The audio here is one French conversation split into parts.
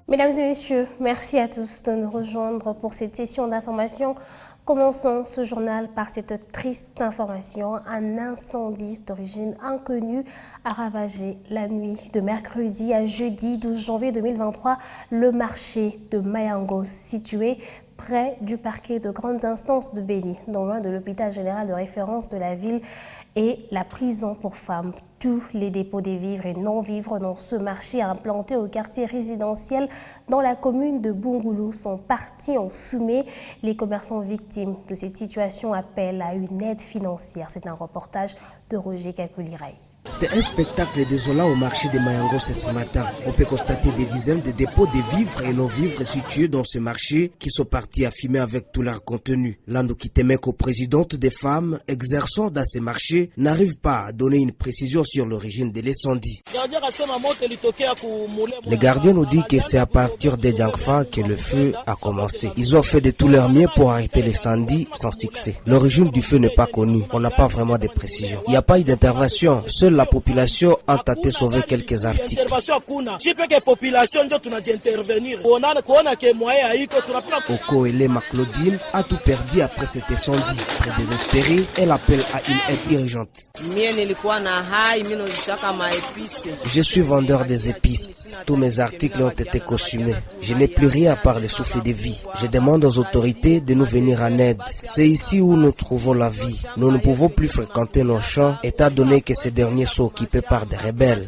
Mesdames et messieurs, merci à tous de nous rejoindre pour cette session d'information. Commençons ce journal par cette triste information. Un incendie d'origine inconnue a ravagé la nuit de mercredi à jeudi 12 janvier 2023 le marché de Mayangos situé près du parquet de grandes instances de Béni, non loin de l'hôpital général de référence de la ville et la prison pour femmes. Tous les dépôts des vivres et non-vivres dans ce marché implanté au quartier résidentiel dans la commune de Bungoulou sont partis en fumée. Les commerçants victimes de cette situation appellent à une aide financière. C'est un reportage de Roger Kakuliraï. C'est un spectacle désolant au marché de Mayangos ce matin. On peut constater des dizaines de dépôts de vivres et non-vivres situés dans ce marché qui sont partis à fumer avec tout leur contenu. Lando Kitemeko, présidente des femmes exerçant dans ces marchés, n'arrive pas à donner une précision sur l'origine de l'incendie. Les gardiens nous disent que c'est à partir des Djangfa que le feu a commencé. Ils ont fait de tout leur mieux pour arrêter l'incendie sans succès. L'origine du feu n'est pas connue. On n'a pas vraiment de précision. Il n'y a pas eu d'intervention. Seule la population a tenté de sauver quelques articles. Oko Elema Claudine a tout perdu après cet incendie. Très désespérée, elle appelle à une aide urgente. Je suis vendeur des épices. Tous mes articles ont été consumés. Je n'ai plus rien à part le souffle de vie. Je demande aux autorités de nous venir en aide. C'est ici où nous trouvons la vie. Nous ne pouvons plus fréquenter nos champs étant donné que ces derniers sont occupés par des rebelles.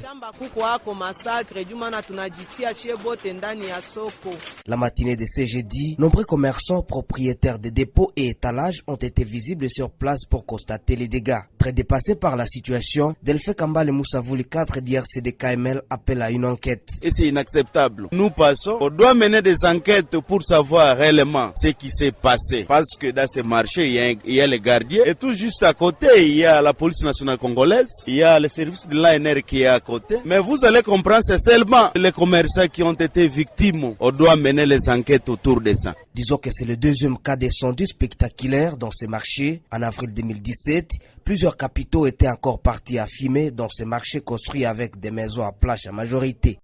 La matinée de ce jeudi, nombreux commerçants, propriétaires de dépôts et étalages ont été visibles sur place pour constater les dégâts. Très dépassés par la situation, Delphin Kambale Moussavouli 4 d'IRCD-KML appelle à une enquête. Et c'est inacceptable. Nous passons, on doit mener des enquêtes pour savoir réellement ce qui s'est passé. Parce que dans ce marché, il y a les gardiens. Et tout juste à côté, il y a la police nationale congolaise. Il y a le service de l'ANR qui est à côté. Mais vous allez comprendre, c'est seulement les commerçants qui ont été victimes. On doit mener les enquêtes autour de ça. Disons que c'est le deuxième cas d'incendie spectaculaire dans ce marché. En avril 2017, plusieurs capitaux étaient encore partis à fumer dans ce marché construit avec des maisons à plage à majorité.